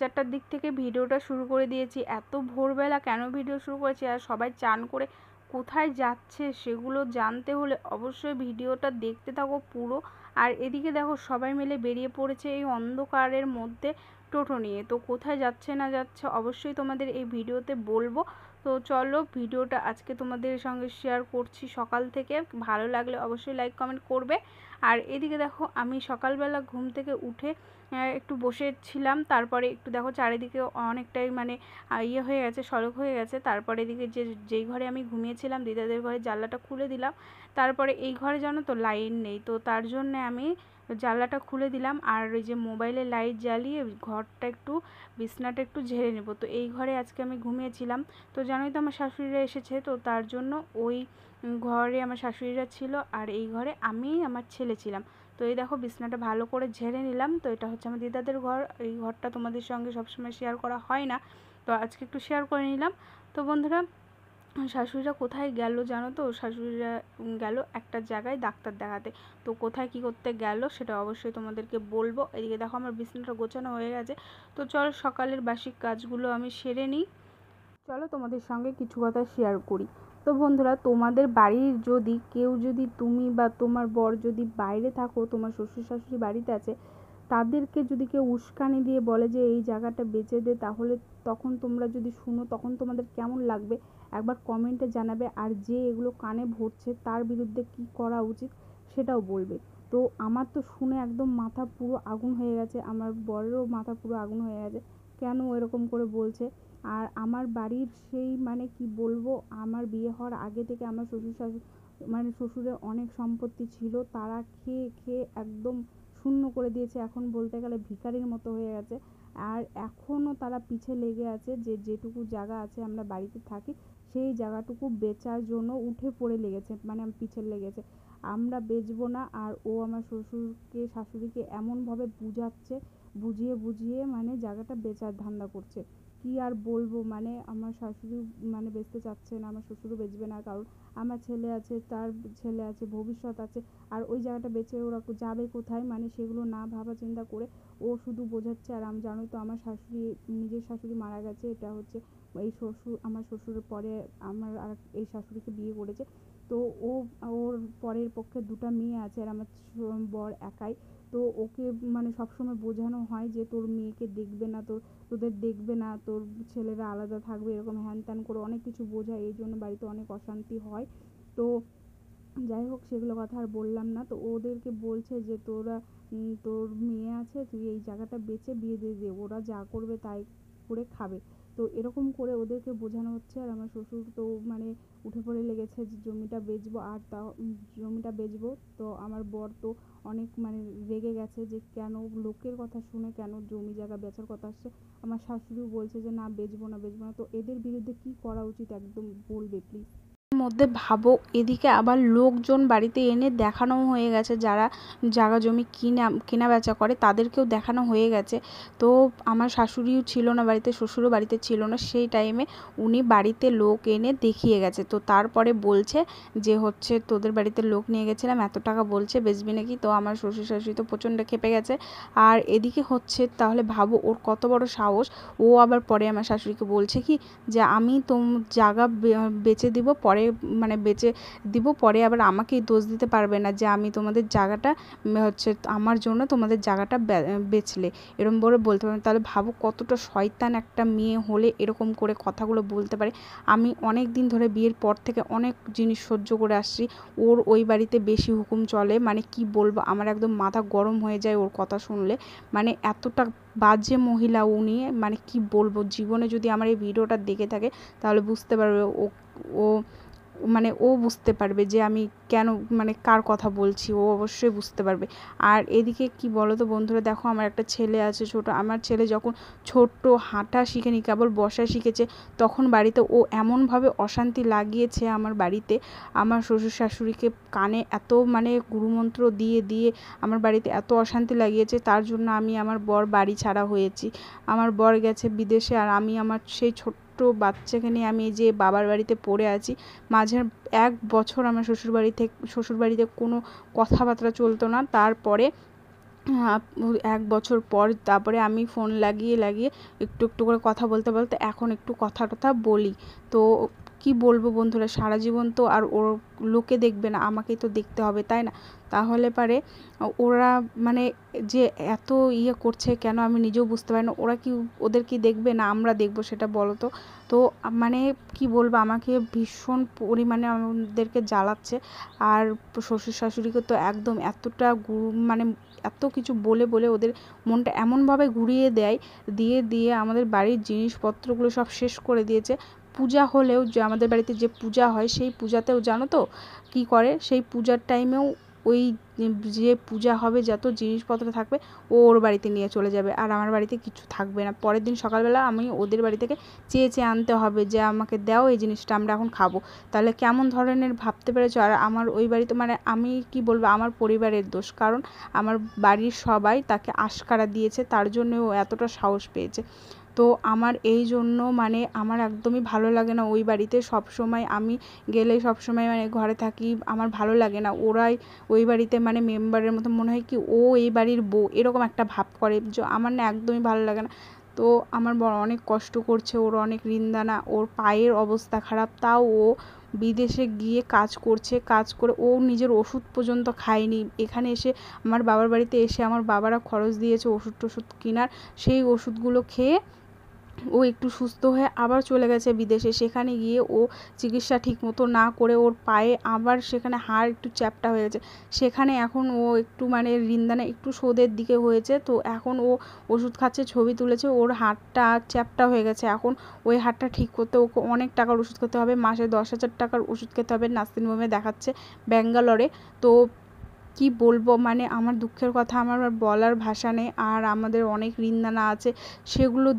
4:30টার দিক থেকে ভিডিওটা শুরু করে দিয়েছি। এত ভোরবেলা কেন ভিডিও শুরু করেছি, আর সবাই চান করে কোথায় যাচ্ছে সেগুলো জানতে হলে অবশ্যই ভিডিওটা দেখতে থাকো পুরো। আর এদিকে দেখো সবাই মিলে বেরিয়ে পড়েছে এই অন্ধকারের মধ্যে টোটো নিয়ে। তো কোথায় যাচ্ছে না যাচ্ছে অবশ্যই তোমাদের এই ভিডিওতে বলবো। তো চলো ভিডিওটা আজকে তোমাদের সঙ্গে শেয়ার করছি সকাল থেকে। ভালো লাগলে অবশ্যই লাইক কমেন্ট করবে। আর এদিকে দেখো আমি সকালবেলা ঘুম থেকে উঠে একটু বসেছিলাম, তারপরে একটু দেখো চারিদিকে অনেকটাই মানে ইয়ে হয়ে গেছে, সড়ক হয়ে গেছে। তারপরে এদিকে যেই ঘরে আমি ঘুমিয়েছিলাম দিদাদের ঘরে জানলাটা খুলে দিলাম। তারপরে এই ঘরে জানো তো লাইট নেই, তো তার জন্যে আমি জানলাটা খুলে দিলাম। আর ওই যে মোবাইলে লাইট জ্বালিয়ে ঘরটা একটু বিছনাটা একটু ঝেড়ে নেব। তো এই ঘরে আজকে আমি ঘুমিয়েছিলাম। তো জানোই তো আমার শাশুড়িরা এসেছে, তো তার জন্য ওই ঘরে আমার শাশুড়িরা ছিল আর এই ঘরে আমি আমার ছেলে ছিলাম। তো এই দেখো বিছনাটা ভালো করে ঝেড়ে নিলাম। তো এটা হচ্ছে আমার দিদাদের ঘর। এই ঘরটা তোমাদের সঙ্গে সবসময় শেয়ার করা হয় না, তো আজকে একটু শেয়ার করে নিলাম। তো বন্ধুরা, শাশুড়িরা কোথায় গেল জানো তো? শাশুড়িরা গেল একটা জায়গায় ডাক্তার দেখাতে। তো কোথায় কি করতে গেল সেটা অবশ্যই তোমাদেরকে বলবো। এদিকে দেখো আমার বিছানাটা গোছানো হয়ে গেছে। তো চলো সকালের বাসি কাজগুলো আমি সেরে নিই। চলো তোমাদের সঙ্গে কিছু কথা শেয়ার করি। তো বন্ধুরা, তোমাদের বাড়ির যদি কেউ, যদি তুমি বা তোমার বর যদি বাইরে থাকো, তোমার শ্বশুর শাশুড়ি বাড়িতে আছে, তাদেরকে যদি কেউ উস্কানি দিয়ে বলে যে এই জায়গাটা বেচে দে, তাহলে তখন তোমরা যদি শুনো তখন তোমাদের কেমন লাগবে একবার কমেন্টে জানাবে। আর যে এগুলো কানে ভরছে তার বিরুদ্ধে কি করা উচিত সেটাও বলবে। তো আমার তো শুনে একদম মাথা পুরো আগুন হয়ে গেছে, আমার বরেরও মাথা পুরো আগুন হয়ে গেছে, কেন এরকম করে বলছে। আর আমার বাড়ির সেই মানে কি বলবো, আমার বিয়ে হওয়ার আগে থেকে আমার শ্বশুর শাশুড়ি মানে শ্বশুরের অনেক সম্পত্তি ছিল, তারা খেয়ে খেয়ে একদম শূন্য করে দিয়েছে, এখন বলতে গেলে ভিখারির মতো হয়ে গেছে। আর এখনও তারা পিছে লেগে আছে যে যেটুকু জায়গা আছে আমরা বাড়িতে থাকি সেই জায়গাটুকু বেচার জন্য উঠে পড়ে লেগেছে, মানে পিছে লেগেছে, আমরা বেচবো না। আর ও আমার শ্বশুরকে শাশুড়িকে এমনভাবে বুঝাচ্ছে, বুঝিয়ে বুঝিয়ে মানে জায়গাটা বেচার ধান্দা করছে। কি আর বলবো, মানে আমার শাশুড়ি মানে বেচতে চাচ্ছে না, আমার শ্বশুরও বেচবে না, কারণ আমার ছেলে আছে, তার ছেলে আছে, ভবিষ্যৎ আছে। আর ওই জায়গাটা বেচে ওরা যাবে কোথায়, মানে সেগুলো না ভাবা চিন্তা করে ও শুধু বোঝাচ্ছে। আর আমি জানোই তো আমার শাশুড়ি, নিজের শাশুড়ি মারা গেছে, এটা হচ্ছে এই শ্বশুর, আমার শ্বশুরের পরে আমার আর এই শাশুড়িকে বিয়ে করেছে। তো ও, ওর পরের পক্ষে দুটো মেয়ে আছে আর আমার বর একাই। তো ওকে মানে সবসময় বোঝানো হয় যে তোর মেয়েকে দেখবে না, তোদের দেখবে না, তোর ছেলেরা আলাদা থাকবে, এরকম হ্যান ত্যান করে অনেক কিছু বোঝায়, এই জন্য বাড়িতে অনেক অশান্তি হয়। তো যাই হোক সেগুলো কথা আর বললাম না। তো ওদেরকে বলছে যে তোরা তোর মেয়ে আছে, তুই এই জায়গাটা বেচে বিয়ে দিয়ে দে, ওরা যা করবে তাই করে খাবে। তো এরকম করে ওদেরকে বোঝানো হচ্ছে। আর আমার শ্বশুর তো মানে উঠে পড়ে লেগেছে যে জমিটা বেচবো, আর তাও জমিটা বেচবো। তো আমার বর তো অনেক মানে রেগে গেছে যে কেন লোকের কথা শুনে কেন জমি জায়গা বেচার কথা আসছে। আমার শাশুড়িও বলছে যে না বেচবো না বেচবো না। তো এদের বিরুদ্ধে কি করা উচিত একদম বলবে প্লিজ। মধ্যে ভাবো, এদিকে আবার লোকজন বাড়িতে এনে দেখানো হয়ে গেছে, যারা জায়গা জমি কেনা বেচা করে তাদেরকেও দেখানো হয়ে গেছে। তো আমার শাশুড়িও ছিল না বাড়িতে, শ্বশুরও বাড়িতে ছিল না সেই টাইমে, উনি বাড়িতে লোক এনে দেখিয়ে গেছে। তো তারপরে বলছে যে হচ্ছে তোদের বাড়িতে লোক নিয়ে গেছিলাম, এত টাকা বলছে বেচবি নাকি। তো আমার শ্বশুর শাশুড়ি তো প্রচণ্ড খেপে গেছে। আর এদিকে হচ্ছে তাহলে ভাবো ওর কত বড় সাহস। ও আবার পরে আমার শাশুড়িকে বলছে কি যে আমি জায়গা বেচে দিব পরে, মানে বেচে দিব পরে আবার আমাকেই দোষ দিতে পারবে না যে আমি তোমাদের জায়গাটা হচ্ছে আমার জন্য তোমাদের জায়গাটা বেচলে, এরকম বলে বলতে পারবে। তাহলে ভাবো কতটা শয়তান একটা মেয়ে হলে এরকম করে কথাগুলো বলতে পারে। আমি অনেক দিন ধরে বিয়ের পর থেকে অনেক জিনিস সহ্য করে আসছি, ওর ওই বাড়িতে বেশি হুকুম চলে, মানে কি বলবো, আমার একদম মাথা গরম হয়ে যায় ওর কথা শুনলে। মানে এতটা বাজে মহিলা উনি, মানে কি বলবো, জীবনে যদি আমার এই ভিডিওটা দেখে থাকে তাহলে বুঝতে পারবে ও ও মানে ও বুঝতে পারবে যে আমি কেন মানে কার কথা বলছি, ও অবশ্যই বুঝতে পারবে। আর এদিকে কি বলো তো বন্ধুরা, দেখো আমার একটা ছেলে আছে ছোট, আমার ছেলে যখন ছোট্ট হাঁটা শিখেনি, কেবল বসা শিখেছে, তখন বাড়িতে ও এমনভাবে অশান্তি লাগিয়েছে আমার বাড়িতে, আমার শ্বশুর শাশুড়িকে কানে এত মানে গুরুমন্ত্র দিয়ে দিয়ে আমার বাড়িতে এত অশান্তি লাগিয়েছে, তার জন্য আমি আমার বর বাড়ি ছাড়া হয়েছি। আমার বর গেছে বিদেশে, আর আমি আমার সেই ছোট্ট বাচ্চাকে নিয়ে আমি যে বাবার বাড়িতে পড়ে আছি। মাঝের 1 বছর আমার শ্বশুরবাড়িতে কোনো কথাবার্তা চলতো না। তারপরে 1 বছর পর তারপরে আমি ফোন লাগিয়ে একটু একটু করে কথা বলতে বলতে এখন একটু কথা টথা বলি। তো কি বলবো বন্ধুরা, সারা জীবন তো আর ওর লোকে দেখবে না, আমাকেই তো দেখতে হবে, তাই না? তাহলে পারে ওরা মানে যে এত করছে কেন আমি নিজেও বুঝতে পারি না। ওরা কি, ওদের কি দেখবে না আমরা দেখবো, সেটা বলো তো? তো মানে কি বলবো, আমাকে ভীষণ পরিমাণে আমাদেরকে জ্বালাচ্ছে। আর শ্বশুর শাশুড়িকে তো একদম এতটা মানে এত কিছু বলে বলে ওদের মনটা এমনভাবে ঘুরিয়ে দেয়, দিয়ে আমাদের বাড়ির জিনিসপত্রগুলো সব শেষ করে দিয়েছে। পূজা হলেও যে আমাদের বাড়িতে যে পূজা হয় সেই পূজাতেও জানো তো কী করে, সেই পূজার টাইমেও ওই যে পূজা হবে যত জিনিসপত্র থাকবে ও ওর বাড়িতে নিয়ে চলে যাবে, আর আমার বাড়িতে কিছু থাকবে না। পরের দিন সকালবেলা আমি ওদের বাড়ি থেকে চেয়ে আনতে হবে যে আমাকে দাও এই জিনিসটা, আমরা এখন খাবো। তাহলে কেমন ধরনের ভাবতে পেরেছো? আর আমার ওই বাড়িতে মানে আমি কি বলবো, আমার পরিবারের দোষ, কারণ আমার বাড়ির সবাই তাকে আশকারা দিয়েছে, তার জন্য ও এতটা সাহস পেয়েছে। তো আমার এই জন্য মানে আমার একদমই ভালো লাগে না ওই বাড়িতে। সবসময় আমি গেলেই সবসময় মানে ঘরে থাকি, আমার ভালো লাগে না। ওরাই ওই বাড়িতে মানে মেম্বারের মতো মনে হয় কি ও এই বাড়ির বউ, এরকম একটা ভাব করে, আমার না একদমই ভালো লাগে না। তো আমার বর অনেক কষ্ট করছে, ওর অনেক ঋণদানা, ওর পায়ের অবস্থা খারাপ, তাও ও বিদেশে গিয়ে কাজ করছে, কাজ করে ও নিজের ওষুধ পর্যন্ত খায়নি। এখানে এসে আমার বাবার বাড়িতে এসে আমার বাবারা খরচ দিয়েছে ওষুধ টষুধ কেনার, সেই ওষুধগুলো খেয়ে ও একটু সুস্থ হয়ে আবার চলে গেছে বিদেশে। সেখানে গিয়ে ও চিকিৎসা ঠিকমতো না করে ওর পায়ে আবার সেখানে হাড় একটু চ্যাপ্টা হয়ে গেছে। সেখানে এখন ও একটু মানে ঋণদানা একটু শোধের দিকে হয়েছে, তো এখন ও ওষুধ খাচ্ছে, ছবি তুলেছে, ওর হাড়টা চ্যাপ্টা হয়ে গেছে। এখন ওই হাড়টা ঠিক করতে ওকে অনেক টাকার ওষুধ খেতে হবে, মাসে 10,000 টাকার ওষুধ খেতে হবে, নার্সিং হোমে দেখাচ্ছে ব্যাঙ্গালোরে। তো কি বলবো, মানে আমার দুঃখের কথা আমার আর বলার ভাষা নেই। আর আমাদের অনেক ঋণদানা আছে, সেগুলো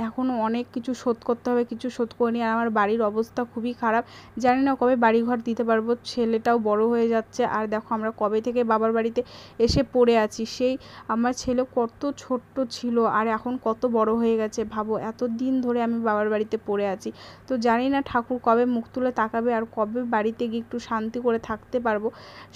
এখনও অনেক কিছু শোধ করতে হবে, কিছু শোধ করিনি। আর আমার বাড়ির অবস্থা খুবই খারাপ, জানি না কবে বাড়িঘর দিতে পারবো। ছেলেটাও বড় হয়ে যাচ্ছে, আর দেখো আমরা কবে থেকে বাবার বাড়িতে এসে পড়ে আছি। সেই আমার ছেলে কত ছোট্ট ছিল আর এখন কত বড় হয়ে গেছে, ভাবো এতদিন ধরে আমি বাবার বাড়িতে পড়ে আছি। তো জানি না ঠাকুর কবে মুখ তুলে তাকাবে আর কবে বাড়িতে গিয়ে একটু শান্তি করে থাকতে পারবো,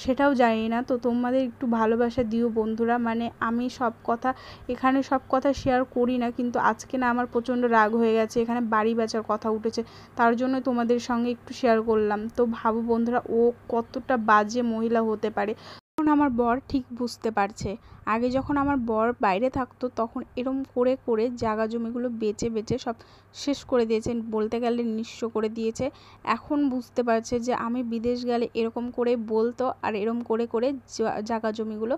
সেটাও জানি না। তো তোমাদের একটু ভালোবাসা দিও বন্ধুরা। মানে আমি সব কথা এখানে সব কথা শেয়ার করি না, কিন্তু আজকে না আমার প্রচণ্ড রাগ হয়ে গেছে, এখানে বাড়ি বেচার কথা উঠেছে, তার জন্য তোমাদের সঙ্গে একটু শেয়ার করলাম। তো ভাবো বন্ধুরা ও কতটা বাজে মহিলা হতে পারে। এখন আমার বর ঠিক বুঝতে পারছে। আগে যখন আমার বর বাইরে থাকতো তখন এরম করে করে জায়গা জমিগুলো বেচে সব শেষ করে দিয়েছে, বলতে গেলে নিঃস্ব করে দিয়েছে। এখন বুঝতে পারছে যে আমি বিদেশ গেলে এরকম করে বলতো আর এরম করে করে জায়গা জমিগুলো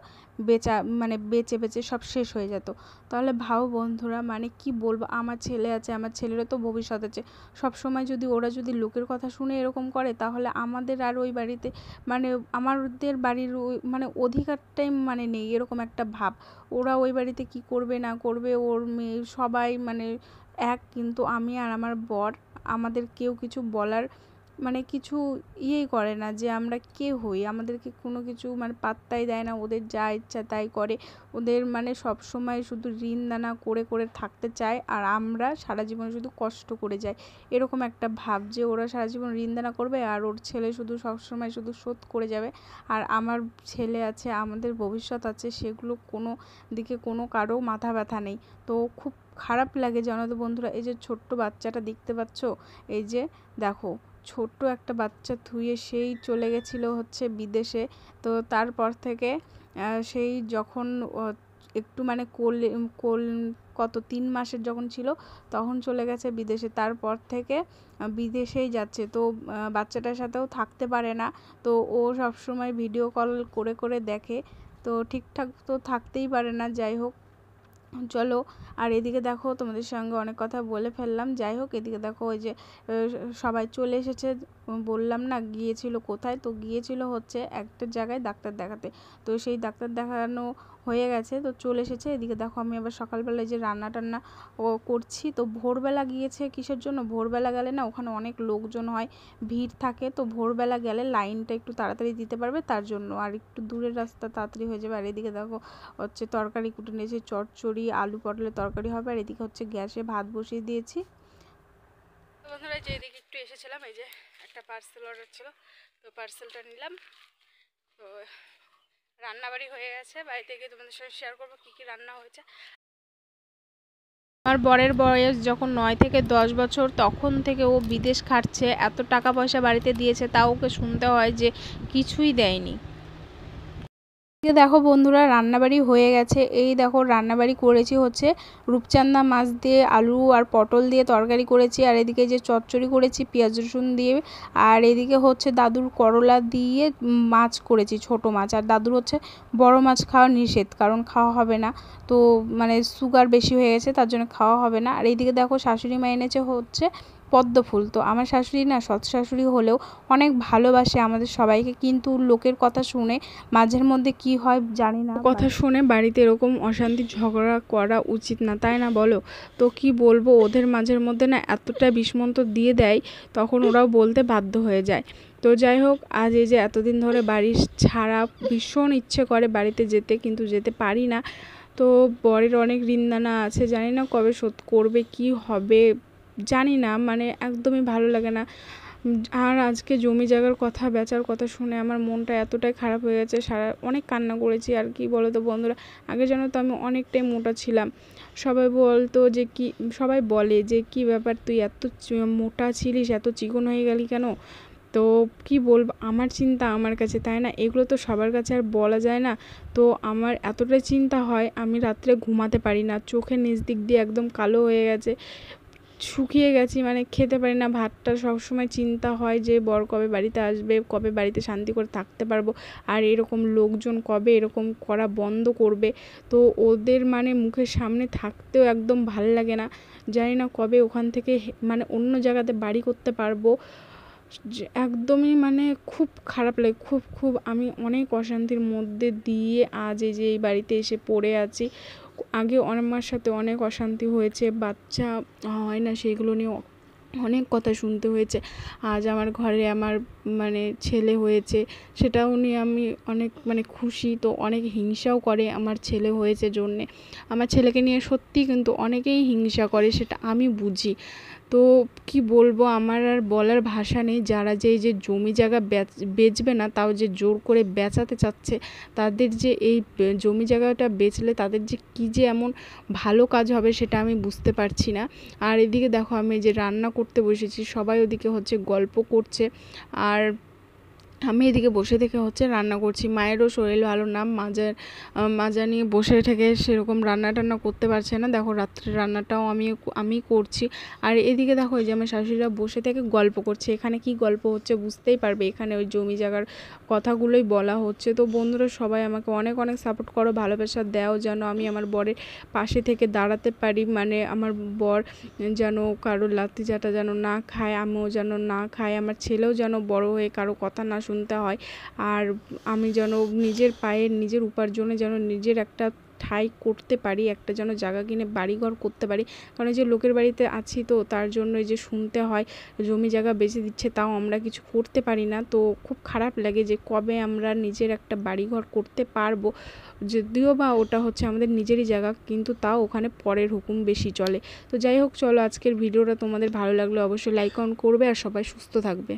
মানে বেচে সব শেষ হয়ে যেত। তাহলে ভাবো বন্ধুরা, মানে কি বলবো, আমার ছেলে আছে, আমার ছেলেরও তো ভবিষ্যৎ আছে। সবসময় যদি ওরা যদি লোকের কথা শুনে এরকম করে, তাহলে আমাদের আর ওই বাড়িতে মানে আমাদের বাড়ির ওই মানে অধিকারটাই মানে নেই, এরকম একটা ভাব। ওরা ওই বাড়িতে কি করবে না করবে, ওর মেয়ে সবাই মানে এক, কিন্তু আমি আর আমার বর আমাদের কেউ কিছু বলার মানে কিছু করে না যে আমরা কে হই, আমাদেরকে কোনো কিছু মানে পাত্তাই দেয় না, ওদের যা ইচ্ছা তাই করে। ওদের মানে সব সময় শুধু ঋণদানা করে করে থাকতে চায়, আর আমরা সারা জীবন শুধু কষ্ট করে যাই, এরকম একটা ভাব যে ওরা সারা জীবন ঋণদানা করবে আর ওর ছেলে শুধু সবসময় শুধু শোধ করে যাবে। আর আমার ছেলে আছে, আমাদের ভবিষ্যৎ আছে, সেগুলো কোনো দিকে কোনো কারো মাথা ব্যথা নেই। তো খুব খারাপ লাগে জানো তো বন্ধুরা। এই যে ছোট্ট বাচ্চাটা দেখতে পাচ্ছ, এই যে দেখো ছোট্ট একটা বাচ্চা থুয়ে সেই চলে গেছিলো হচ্ছে বিদেশে। তো তারপর থেকে সেই যখন একটু মানে কোল কত 3 মাসের যখন ছিল তখন চলে গেছে বিদেশে। তারপর থেকে বিদেশেই যাচ্ছে। তো বাচ্চাটার সাথেও থাকতে পারে না। তো ও সবসময় ভিডিও কল করে করে দেখে, তো ঠিকঠাক তো থাকতেই পারে না। যাই হোক চলো, আর এদিকে দেখো তোমাদের সঙ্গে অনেক কথা বলে ফেললাম। যাই হোক এদিকে দেখো ওই যে সবাই চলে এসেছে, বললাম না গিয়েছিল কোথায়, তো গিয়েছিল হচ্ছে একটা জায়গায় ডাক্তার দেখাতে। তো সেই ডাক্তার দেখানো হয়ে গেছে, তো চলে এসেছে। এদিকে দেখো আমি আবার সকালবেলায় যে রান্না টান্না করছি। তো ভোরবেলা গিয়েছে কিসের জন্য, ভোরবেলা গেলে না ওখানে অনেক লোকজন হয়, ভিড় থাকে। তো ভোরবেলা গেলে লাইনটা একটু তাড়াতাড়ি দিতে পারবে তার জন্য, আর একটু দূরের রাস্তা তাড়াতাড়ি হয়ে যাবে। আর এদিকে দেখো হচ্ছে তরকারি কুটে নিয়েছি, চচ্চড়ি আলু পটলের তরকারি হবে। আর এদিকে হচ্ছে গ্যাসে ভাত বসিয়ে দিয়েছি। তো বন্ধুরা যে এদিকে একটু এসেছিলাম, এই যে একটা পার্সেল অর্ডার ছিল, তো পার্সেলটা নিলাম। তো রান্নাবাড়ি হয়ে গেছে, বাড়িতে গিয়ে তোমাদের সাথে শেয়ার করবো কী কী রান্না হয়েছে। আমার বরের বয়স যখন 9 থেকে 10 বছর তখন থেকে ও বিদেশ খাটছে, এত টাকা পয়সা বাড়িতে দিয়েছে, তাও ওকে শুনতে হয় যে কিছুই দেয়নি। দেখো বন্ধুরা, রান্নাবাড়ি হয়ে গেছে। এই দেখো রান্নাবাড়ি করেছি হচ্ছে রূপচাঁদা মাছ দিয়ে আলু আর পটল দিয়ে তরকারি করেছি, আর এদিকে যে চচ্চড়ি করেছি পেঁয়াজ রসুন দিয়ে, আর এদিকে হচ্ছে দাদুর করলা দিয়ে মাছ করেছি, ছোট মাছ। আর দাদুর হচ্ছে বড় মাছ খাওয়া নিষেধ, কারণ খাওয়া হবে না, তো মানে সুগার বেশি হয়ে গেছে, তার জন্য খাওয়া হবে না। আর এইদিকে দেখো শাশুড়ি মা এনেছে হচ্ছে পদ্ম ফুল। তো আমার শাশুড়ি না সৎ শাশুড়ি হলেও অনেক ভালোবাসে আমাদের সবাইকে, কিন্তু লোকের কথা শুনে মাঝের মধ্যে কি হয় জানি না, কথা শুনে বাড়িতে এরকম অশান্তি ঝগড়া করা উচিত না, তাই না বলো? তো কি বলবো, ওদের মাঝের মধ্যে না এতটা বিষমন্ত দিয়ে দেয়, তখন ওরাও বলতে বাধ্য হয়ে যায়। তো যাই হোক, আজ এই যে এতদিন ধরে বাড়ি ছাড়া ভীষণ ইচ্ছে করে বাড়িতে যেতে, কিন্তু যেতে পারি না। তো বরের অনেক ঋণদানা আছে, জানি না কবে শোধ করবে, কি হবে জানি না, মানে একদমই ভালো লাগে না। আর আজকে জমি জায়গার কথা, বেচার কথা শুনে আমার মনটা এতটাই খারাপ হয়ে গেছে, অনেক কান্না করেছি। আর কি বলো তো বন্ধুরা, আগে জানো তো আমি অনেকটাই মোটা ছিলাম, সবাই বলতো যে সবাই বলে যে কি ব্যাপার তুই এত মোটা ছিলিস, এত চিকন হয়ে গেলি কেন? তো কি বলবো, আমার চিন্তা আমার কাছে, তাই না? এগুলো তো সবার কাছে আর বলা যায় না। তো আমার এতটাই চিন্তা হয়, আমি রাত্রে ঘুমাতে পারি না, চোখের নিচ দিক দিয়ে একদম কালো হয়ে গেছে, শুকিয়ে গেছি, মানে খেতে পারি না ভাতটা। সবসময় চিন্তা হয় যে বর কবে বাড়িতে আসবে, কবে বাড়িতে শান্তি করে থাকতে পারবো, আর এরকম লোকজন কবে এরকম করা বন্ধ করবে। তো ওদের মানে মুখের সামনে থাকতেও একদম ভাল লাগে না, জানি না কবে ওখান থেকে মানে অন্য জায়গাতে বাড়ি করতে পারবো। একদমই মানে খুব খারাপ লাগে, খুব আমি অনেক অশান্তির মধ্যে দিয়ে আজ এই যে এই বাড়িতে এসে পড়ে আছি। আগে আমার সাথে অনেক অশান্তি হয়েছে, বাচ্চা হয় না সেইগুলো নিয়ে অনেক কথা শুনতে হয়েছে। আজ আমার ঘরে আমার মানে ছেলে হয়েছে, সেটাও নিয়ে আমি অনেক মানে খুশি। তো অনেক হিংসাও করে আমার ছেলে হয়েছে জন্যে, আমার ছেলেকে নিয়ে সত্যি কিন্তু অনেকেই হিংসা করে, সেটা আমি বুঝি। তো কি বলবো, আমার আর বলার ভাষা নেই। যারা যে এই যে জমি জায়গা বেচবে না, তাও যে জোর করে বেচাতে চাচ্ছে, তাদের যে এই জমি জায়গাটা বেচলে তাদের যে কী যে এমন ভালো কাজ হবে, সেটা আমি বুঝতে পারছি না। আর এদিকে দেখো আমি যে রান্না করতে বসেছি, সবাই ওদিকে হচ্ছে গল্প করছে, আর আমি এদিকে বসে থেকে হচ্ছে রান্না করছি। মায়েরও শরীর ভালো না, মাজা নিয়ে বসে থেকে সেরকম রান্না টান্না করতে পারছে না। দেখো রাত্রে রান্নাটাও আমি করছি। আর এদিকে দেখো এই যে আমার শাশুড়িরা বসে থেকে গল্প করছে। এখানে কি গল্প হচ্ছে বুঝতেই পারবে, এখানে ওই জমি জায়গার কথাগুলোই বলা হচ্ছে। তো বন্ধুরা সবাই আমাকে অনেক অনেক সাপোর্ট করো, ভালোবাসা দাও, যেন আমি আমার বরের পাশে থেকে দাঁড়াতে পারি, মানে আমার বর যেন কারো লাথি চাটা যেন না খায়, আমিও যেন না খাই, আমার ছেলেও যেন বড় হয়ে কারো কথা না শুনতে হয়, আর আমি যেন নিজের পায়ে নিজের উপার্জনে যেন নিজের একটা ঠাঁই করতে পারি, একটা যেন জায়গা কিনে বাড়িঘর করতে পারি। কারণ যে লোকের বাড়িতে আছি, তো তার জন্য এই যে শুনতে হয় জমি জায়গা বেচে দিচ্ছে, তাও আমরা কিছু করতে পারি না। তো খুব খারাপ লাগে যে কবে আমরা নিজের একটা বাড়িঘর করতে পারবো, যদিও বা ওটা হচ্ছে আমাদের নিজেরই জায়গা, কিন্তু তাও ওখানে পরের হুকুম বেশি চলে। তো যাই হোক, চলো আজকের ভিডিওটা তোমাদের ভালো লাগলে অবশ্যই লাইক কমেন্ট করবে, আর সবাই সুস্থ থাকবে।